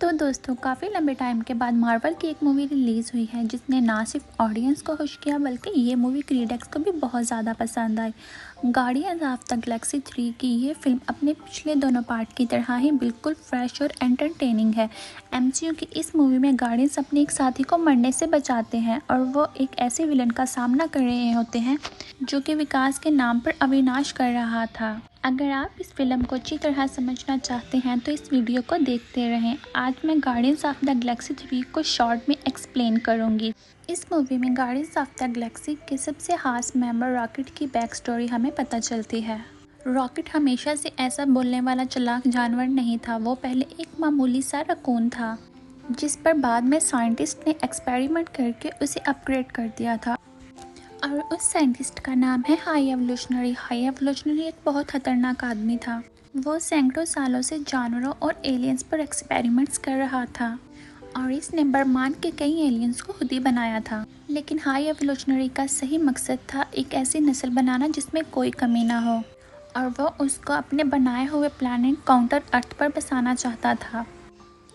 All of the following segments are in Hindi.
तो दोस्तों काफ़ी लंबे टाइम के बाद मार्वल की एक मूवी रिलीज़ हुई है जिसने ना सिर्फ ऑडियंस को खुश किया बल्कि ये मूवी क्रिटिक्स को भी बहुत ज़्यादा पसंद आई। गार्डियंस ऑफ द गैलेक्सी 3 की ये फिल्म अपने पिछले दोनों पार्ट की तरह ही बिल्कुल फ्रेश और एंटरटेनिंग है। एमसीयू की इस मूवी में गार्डियंस अपने एक साथी को मरने से बचाते हैं और वो एक ऐसे विलन का सामना कर रहे होते हैं जो कि विकास के नाम पर अविनाश कर रहा था। अगर आप इस फिल्म को अच्छी तरह समझना चाहते हैं तो इस वीडियो को देखते रहें। आज मैं गार्डियंस ऑफ द गैलेक्सी 3 को शॉर्ट में एक्सप्लेन करूंगी। इस मूवी में गार्डियंस ऑफ द गैलेक्सी के सबसे खास मेंबर रॉकेट की बैक स्टोरी हमें पता चलती है। रॉकेट हमेशा से ऐसा बोलने वाला चालाक जानवर नहीं था। वो पहले एक मामूली सा रकून था जिस पर बाद में साइंटिस्ट ने एक्सपेरिमेंट करके उसे अपग्रेड कर दिया था और उस साइंटिस्ट का नाम है हाई एवोल्यूशनरी। हाई एवोल्यूशनरी एक बहुत खतरनाक आदमी था। वो सैकड़ों सालों से जानवरों और एलियंस पर एक्सपेरिमेंट्स कर रहा था और इसने ब्रह्मांड के कई एलियंस को खुद ही बनाया था। लेकिन हाई एवोल्यूशनरी का सही मकसद था एक ऐसी नस्ल बनाना जिसमें कोई कमी ना हो और वो उसको अपने बनाए हुए प्लैनेट काउंटर अर्थ पर बसाना चाहता था।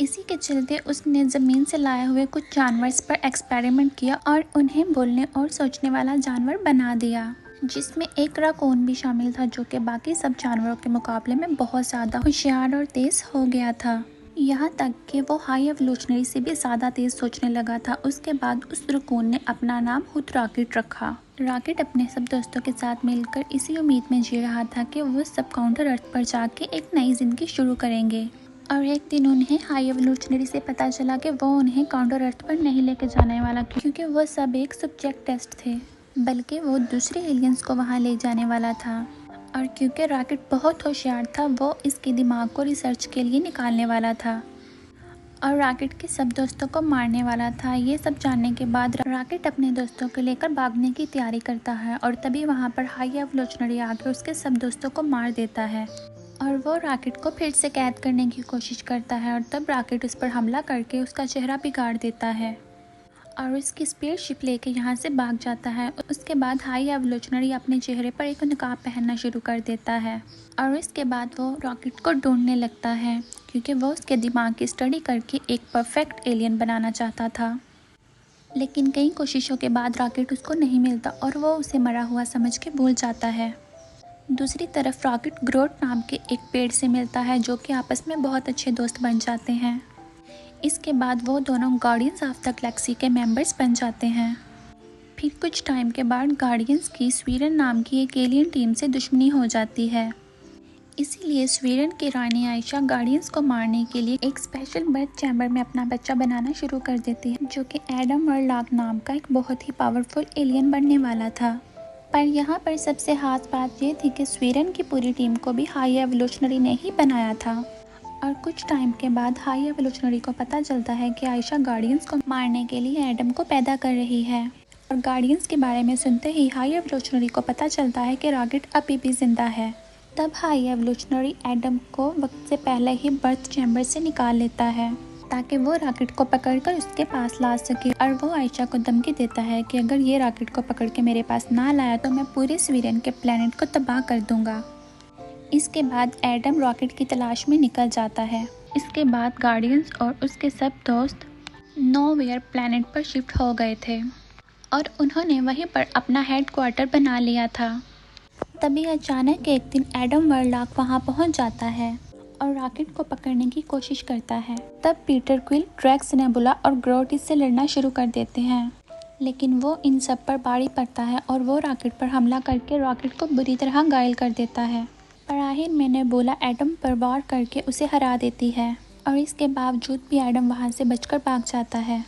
इसी के चलते उसने ज़मीन से लाए हुए कुछ जानवर्स पर एक्सपेरिमेंट किया और उन्हें बोलने और सोचने वाला जानवर बना दिया, जिसमें एक राकून भी शामिल था जो कि बाकी सब जानवरों के मुकाबले में बहुत ज़्यादा होशियार और तेज़ हो गया था। यहाँ तक कि वो हाई एवोल्यूशनरी से भी ज़्यादा तेज़ सोचने लगा था। उसके बाद उस राकून ने अपना नाम खुद रॉकेट रखा। रॉकेट अपने सब दोस्तों के साथ मिलकर इसी उम्मीद में जी रहा था कि वो सब काउंटर अर्थ पर जाके एक नई ज़िंदगी शुरू करेंगे। और एक दिन उन्हें हाई एवोल्यूशनरी से पता चला कि वो उन्हें काउंटर अर्थ पर नहीं लेके जाने वाला, क्योंकि वो सब एक सब्जेक्ट टेस्ट थे, बल्कि वो दूसरे एलियंस को वहाँ ले जाने वाला था। और क्योंकि रॉकेट बहुत होशियार था वो इसके दिमाग को रिसर्च के लिए निकालने वाला था और रॉकेट के सब दोस्तों को मारने वाला था। ये सब जानने के बाद रॉकेट अपने दोस्तों को लेकर भागने की तैयारी करता है और तभी वहाँ पर हाई एवोल्यूशनरी आकर उसके सब दोस्तों को मार देता है और वो रॉकेट को फिर से कैद करने की कोशिश करता है और तब रॉकेट उस पर हमला करके उसका चेहरा बिगाड़ देता है और उसकी स्पेसशिप लेके यहाँ से भाग जाता है। उसके बाद हाई एवोल्यूशनरी अपने चेहरे पर एक नकाब पहनना शुरू कर देता है और इसके बाद वो रॉकेट को ढूंढने लगता है, क्योंकि वो उसके दिमाग की स्टडी करके एक परफेक्ट एलियन बनाना चाहता था। लेकिन कई कोशिशों के बाद रॉकेट उसको नहीं मिलता और वो उसे मरा हुआ समझ के भूल जाता है। दूसरी तरफ रॉकेट ग्रोट नाम के एक पेड़ से मिलता है जो कि आपस में बहुत अच्छे दोस्त बन जाते हैं। इसके बाद वो दोनों गार्डियंस ऑफ द गैलेक्सी के मेंबर्स बन जाते हैं। फिर कुछ टाइम के बाद गार्डियंस की स्वीडन नाम की एक एलियन टीम से दुश्मनी हो जाती है। इसीलिए स्वीडन की रानी आयशा गार्डियंस को मारने के लिए एक स्पेशल बर्थ चैम्बर में अपना बच्चा बनाना शुरू कर देती है, जो कि एडम वर्लॉक नाम का एक बहुत ही पावरफुल एलियन बनने वाला था। पर यहाँ पर सबसे खास बात ये थी कि स्वीडन की पूरी टीम को भी हाई एवोल्यूशनरी ने ही बनाया था। और कुछ टाइम के बाद हाई एवोल्यूशनरी को पता चलता है कि आयशा गार्डियंस को मारने के लिए एडम को पैदा कर रही है और गार्डियंस के बारे में सुनते ही हाई एवोल्यूशनरी को पता चलता है कि रॉकेट अभी भी जिंदा है। तब हाई एवोल्यूशनरी एडम को वक्त से पहले ही बर्थ चैम्बर से निकाल लेता है ताकि वो रॉकेट को पकड़कर उसके पास ला सके और वो आयशा को धमकी देता है कि अगर ये रॉकेट को पकड़ के मेरे पास ना लाया तो मैं पूरे स्वीडन के प्लेनेट को तबाह कर दूंगा। इसके बाद एडम रॉकेट की तलाश में निकल जाता है। इसके बाद गार्डियंस और उसके सब दोस्त नोवेयर प्लेनेट पर शिफ्ट हो गए थे और उन्होंने वहीं पर अपना हेड क्वार्टर बना लिया था। तभी अचानक एक दिन एडम वर्लॉक वहाँ पहुँच जाता है और रॉकेट को पकड़ने की कोशिश करता है। तब पीटर क्विल, ड्रैक्स, नेबुला और ग्रोट इससे लड़ना शुरू कर देते हैं, लेकिन वो इन सब पर भारी पड़ता है और वो रॉकेट पर हमला करके रॉकेट को बुरी तरह घायल कर देता है। पर आखिर में नेबुला एडम पर वार करके उसे हरा देती है और इसके बावजूद भी एडम वहाँ से बचकर भाग जाता है।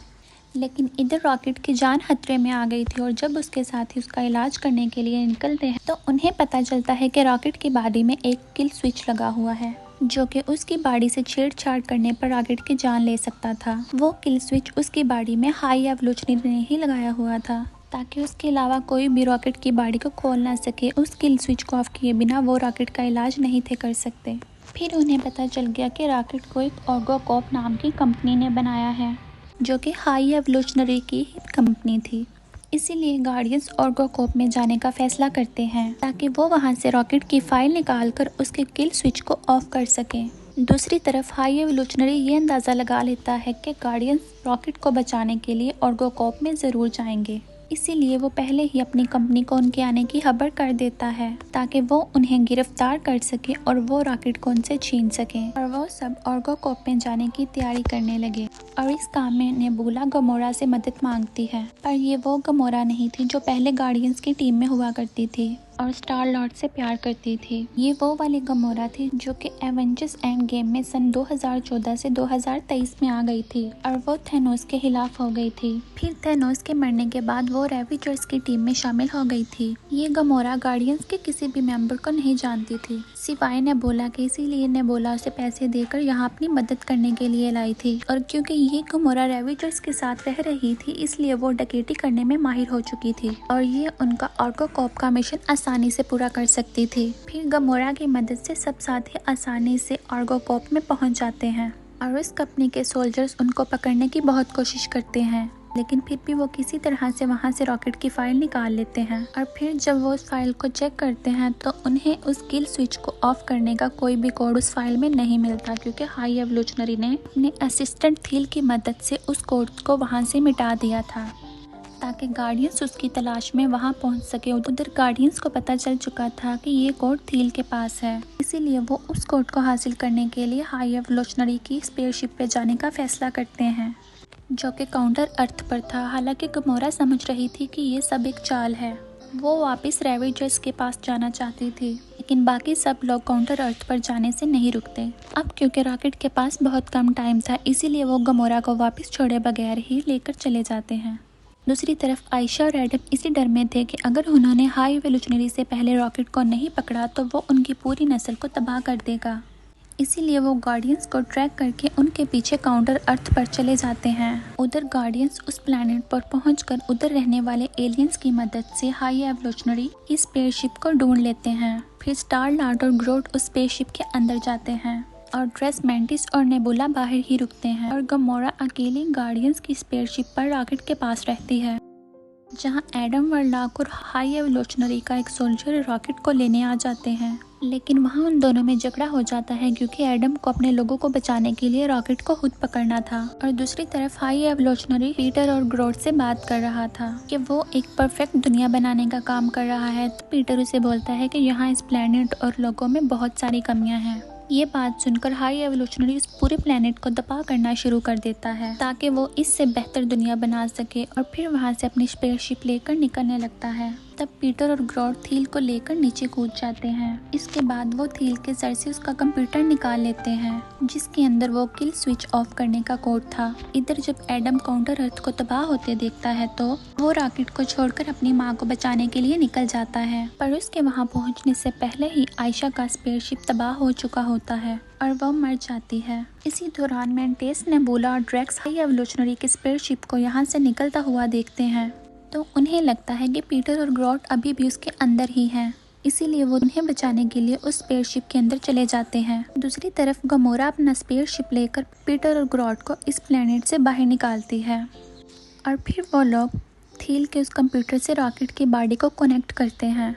लेकिन इधर रॉकेट की जान खतरे में आ गई थी और जब उसके साथी उसका इलाज करने के लिए निकलते हैं तो उन्हें पता चलता है कि रॉकेट की बॉडी में एक किल स्विच लगा हुआ है जो कि उसकी बॉडी से छेड़छाड़ करने पर रॉकेट की जान ले सकता था। वो किल स्विच उसकी बॉडी में हाई एवोल्यूशनरी ने ही लगाया हुआ था ताकि उसके अलावा कोई भी रॉकेट की बॉडी को खोल ना सके। उस किल स्विच को ऑफ किए बिना वो रॉकेट का इलाज नहीं थे कर सकते। फिर उन्हें पता चल गया कि रॉकेट को एक ऑर्गोकॉप नाम की कंपनी ने बनाया है जो कि हाई एवोल्यूशनरी की ही कंपनी थी। इसीलिए गार्डियंस ऑर्गोकॉप में जाने का फैसला करते हैं ताकि वो वहां से रॉकेट की फाइल निकालकर उसके किल स्विच को ऑफ कर सकें। दूसरी तरफ हाई एवोल्यूशनरी ये अंदाज़ा लगा लेता है कि गार्डियंस रॉकेट को बचाने के लिए ऑर्गो कॉर्प में ज़रूर जाएंगे। इसीलिए वो पहले ही अपनी कंपनी को उनके आने की खबर कर देता है ताकि वो उन्हें गिरफ्तार कर सके और वो रॉकेट को उनसे छीन सके। और वो सब ऑर्गो कॉर्प में जाने की तैयारी करने लगे और इस काम में नेबुला गमोरा से मदद मांगती है। पर ये वो गमोरा नहीं थी जो पहले गार्डियंस की टीम में हुआ करती थी और स्टार लॉर्ड से प्यार करती थी। ये वो वाली गमोरा थी जो कि एवेंजर्स एंड गेम में सन 2014 से 2023 में आ गई थी और वो थेनोस के खिलाफ हो गई थी। फिर थेनोस के मरने के बाद वो रेवेंजर्स की टीम में शामिल हो गई थी। ये गमोरा गार्डियंस के किसी भी मेंबर को नहीं जानती थी सिवाय नेबुला के, इसीलिए नेबुला उसे पैसे देकर यहाँ अपनी मदद करने के लिए लाई थी। और क्योंकि ये गमोरा रेवेंजर्स के साथ रह रही थी इसलिए वो डकैती करने में माहिर हो चुकी थी और ये उनका ऑर्गो कॉर्प का मिशन आसानी से पूरा कर सकती थी। फिर गमोरा की मदद से सब साथी आसानी से ऑर्गो कॉर्प में पहुंच जाते हैं और उस कंपनी के सोल्जर्स उनको पकड़ने की बहुत कोशिश करते हैं, लेकिन फिर भी वो किसी तरह से वहां से रॉकेट की फाइल निकाल लेते हैं। और फिर जब वो उस फाइल को चेक करते हैं तो उन्हें उस किल स्विच को ऑफ करने का कोई भी कोड उस फाइल में नहीं मिलता क्योंकि हाई एवोल्यूशनरी ने अपने असिस्टेंट थील की मदद से उस कोड को वहां से मिटा दिया था ताकि गार्डियंस उसकी तलाश में वहां पहुंच सके। उधर गार्डियंस को पता चल चुका था कि ये कोड थील के पास है, इसीलिए वो उस कोड को हासिल करने के लिए हाई एवोल्यूशनरी की स्पेसशिप पे जाने का फैसला करते हैं जो कि काउंटर अर्थ पर था। हालांकि गमोरा समझ रही थी कि ये सब एक चाल है। वो वापस रेवेंजर्स के पास जाना चाहती थी, लेकिन बाकी सब लोग काउंटर अर्थ पर जाने से नहीं रुकते। अब क्योंकि रॉकेट के पास बहुत कम टाइम था इसीलिए वो गमोरा को वापस छोड़े बगैर ही लेकर चले जाते हैं। दूसरी तरफ आयशा और एडम इसी डर में थे कि अगर उन्होंने हाई एवोल्यूशनरी से पहले रॉकेट को नहीं पकड़ा तो वो उनकी पूरी नस्ल को तबाह कर देगा। इसीलिए वो गार्डियंस को ट्रैक करके उनके पीछे काउंटर अर्थ पर चले जाते हैं। उधर गार्डियंस उस प्लैनेट पर पहुंचकर उधर रहने वाले एलियंस की मदद से हाई एवोल्यूशनरी की स्पेसशिप को ढूंढ लेते हैं। फिर स्टार लॉर्ड और ग्रोट उस स्पेसशिप के अंदर जाते हैं और ड्रेस मेंटिस और नेबुला बाहर ही रुकते हैं और गमोरा अकेली गार्डियंस की स्पेसशिप पर रॉकेट के पास रहती है, जहां एडम वर्लॉक और हाई एवोल्यूशनरी का एक सोल्जर रॉकेट को लेने आ जाते हैं। लेकिन वहां उन दोनों में झगड़ा हो जाता है क्योंकि एडम को अपने लोगों को बचाने के लिए रॉकेट को खुद पकड़ना था और दूसरी तरफ हाई एवोल्यूशनरी पीटर और ग्रोट से बात कर रहा था कि वो एक परफेक्ट दुनिया बनाने का काम कर रहा है। तो पीटर उसे बोलता है कि यहाँ इस प्लेनेट और लोगों में बहुत सारी कमियां हैं। ये बात सुनकर हाई एवोल्यूशनरी उस पूरे प्लेनेट को दबा करना शुरू कर देता है ताकि वो इससे बेहतर दुनिया बना सके और फिर वहां से अपनी स्पेसशिप लेकर निकलने लगता है। तब पीटर और ग्रोट थील को लेकर नीचे कूद जाते हैं। इसके बाद वो थील के सर से उसका कंप्यूटर निकाल लेते हैं जिसके अंदर वो किल स्विच ऑफ करने का कोड था। इधर जब एडम काउंटर अर्थ को तबाह होते देखता है तो वो रॉकेट को छोड़कर अपनी माँ को बचाने के लिए निकल जाता है, पर उसके वहाँ पहुँचने से पहले ही आयशा का स्पेसशिप तबाह हो चुका होता है और वो मर जाती है। इसी दौरान मेंटेस, नेबुला और ड्रैक्स हाई एवोल्यूशनरी के स्पेसशिप को यहाँ से निकलता हुआ देखते हैं तो उन्हें लगता है कि पीटर और ग्रोट अभी भी उसके अंदर ही हैं, इसीलिए वो उन्हें बचाने के लिए उस स्पेसशिप के अंदर चले जाते हैं। दूसरी तरफ गमोरा अपना स्पेसशिप लेकर पीटर और ग्रोट को इस प्लेनेट से बाहर निकालती है और फिर वो लोग थील के उस कंप्यूटर से रॉकेट की बॉडी को कनेक्ट करते हैं।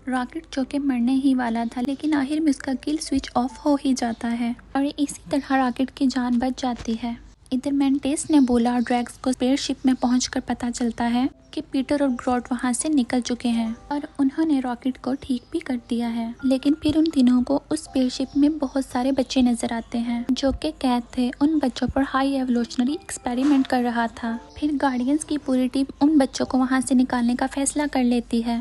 रॉकेट जो कि मरने ही वाला था लेकिन आखिर में उसका किल स्विच ऑफ हो ही जाता है और इसी तरह रॉकेट की जान बच जाती है। इधर मेंटेस, नेबुला और ड्रैक्स को स्पेसशिप में पहुंचकर पता चलता है कि पीटर और ग्रोट वहां से निकल चुके हैं और उन्होंने रॉकेट को ठीक भी कर दिया है। लेकिन फिर उन तीनों को उस स्पेसशिप में बहुत सारे बच्चे नजर आते हैं जो कि कैद थे। उन बच्चों पर हाई एवोल्यूशनरी एक्सपेरिमेंट कर रहा था। फिर गार्डियंस की पूरी टीम उन बच्चों को वहां से निकालने का फैसला कर लेती है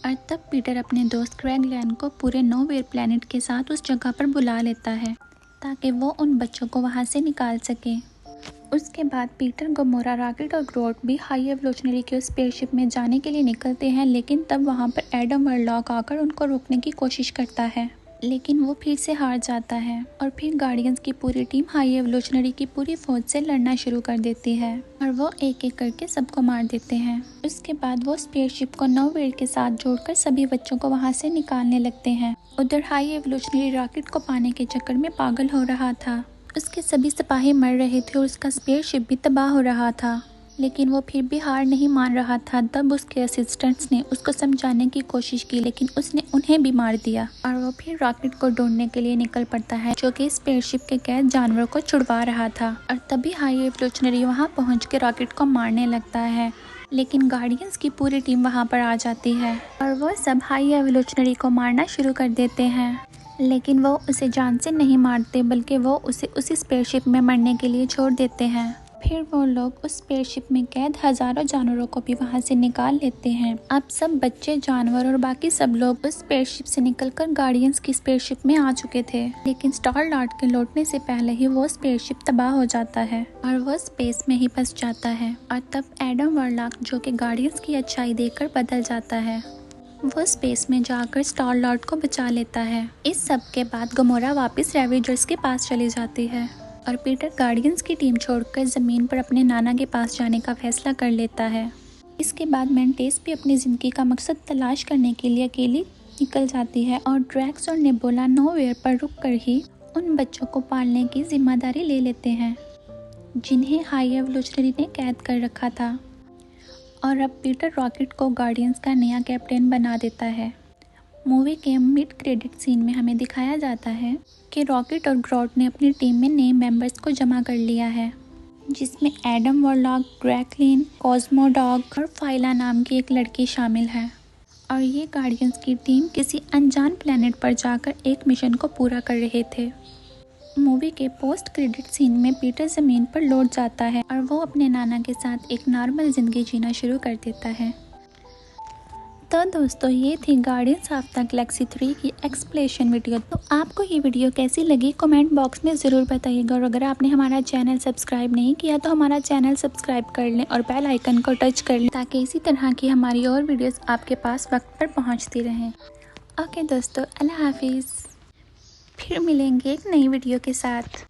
और तब पीटर अपने दोस्त क्रेग लैन को पूरे नोवेयर प्लेनेट के साथ उस जगह पर बुला लेता है ताकि वो उन बच्चों को वहां से निकाल सके। उसके बाद पीटर, गमोरा, रॉकेट और ग्रोट भी हाई एवोल्यूशनरी के स्पेसशिप में जाने के लिए निकलते हैं, लेकिन तब वहां पर एडम वर्लॉक आकर उनको रोकने की कोशिश करता है, लेकिन वो फिर से हार जाता है और फिर गार्डियंस की पूरी टीम हाई एवोल्यूशनरी की पूरी फौज से लड़ना शुरू कर देती है और वो एक एक करके सबको मार देते हैं। उसके बाद वो स्पेसशिप को नोवेयर के साथ जोड़कर सभी बच्चों को वहां से निकालने लगते हैं। उधर हाई एवोल्यूशनरी रॉकेट को पाने के चक्कर में पागल हो रहा था। उसके सभी सिपाही मर रहे थे और उसका स्पेसशिप भी तबाह हो रहा था। लेकिन वो फिर भी हार नहीं मान रहा था। तब उसके असिस्टेंट्स ने उसको समझाने की कोशिश की, लेकिन उसने उन्हें भी मार दिया और वो फिर रॉकेट को ढूंढने के लिए निकल पड़ता है, जो कि स्पेसशिप के कैद जानवरों को छुड़वा रहा था। और तभी हाई एवोल्यूशनरी वहाँ पहुँच के रॉकेट को मारने लगता है, लेकिन गार्डियंस की पूरी टीम वहाँ पर आ जाती है और वो सब हाई एवोल्यूशनरी को मारना शुरू कर देते हैं। लेकिन वो उसे जान से नहीं मारते, बल्कि वो उसे उसी स्पेसशिप में मरने के लिए छोड़ देते हैं। फिर वो लोग उस स्पेसशिप में कैद हजारों जानवरों को भी वहाँ से निकाल लेते हैं। अब सब बच्चे, जानवर और बाकी सब लोग उस स्पेसशिप से निकलकर गार्डियंस की स्पेसशिप में आ चुके थे, लेकिन स्टार लॉर्ड के लौटने से पहले ही वो स्पेसशिप तबाह हो जाता है और वो स्पेस में ही फंस जाता है। और तब एडम वॉरलॉक, जो कि गार्डियंस की अच्छाई देखकर बदल जाता है, वो स्पेस में जाकर स्टार लॉर्ड को बचा लेता है। इस सब के बाद गमोरा वापस रेवेंजर्स के पास चली जाती है और पीटर गार्डियंस की टीम छोड़कर ज़मीन पर अपने नाना के पास जाने का फैसला कर लेता है। इसके बाद मेंटेस भी अपनी ज़िंदगी का मकसद तलाश करने के लिए अकेली निकल जाती है और ड्रैक्स और नेबुला नोवेयर पर रुककर ही उन बच्चों को पालने की जिम्मेदारी ले लेते हैं, जिन्हें हाई एवोल्यूशनरी ने कैद कर रखा था। और अब पीटर रॉकेट को गार्डियंस का नया कैप्टन बना देता है। मूवी के मिड क्रेडिट सीन में हमें दिखाया जाता है कि रॉकेट और ग्रॉट ने अपनी टीम में नए मेंबर्स को जमा कर लिया है, जिसमें एडम वॉरलॉक, ड्रैकलिन, कॉस्मो डॉग और फाइला नाम की एक लड़की शामिल है। और ये गार्डियंस की टीम किसी अनजान प्लेनेट पर जाकर एक मिशन को पूरा कर रहे थे। मूवी के पोस्ट क्रेडिट सीन में पीटर ज़मीन पर लौट जाता है और वो अपने नाना के साथ एक नॉर्मल ज़िंदगी जीना शुरू कर देता है। तो दोस्तों, ये थी गार्डियंस ऑफ द गैलेक्सी 3 की एक्सप्लेनेशन वीडियो। तो आपको ये वीडियो कैसी लगी कमेंट बॉक्स में ज़रूर बताइएगा। और अगर आपने हमारा चैनल सब्सक्राइब नहीं किया तो हमारा चैनल सब्सक्राइब कर लें और बेल आइकन को टच कर लें, ताकि इसी तरह की हमारी और वीडियोस आपके पास वक्त पर पहुंचती रहें। ओके दोस्तों, अल्लाह हाफिज़। फिर मिलेंगे एक नई वीडियो के साथ।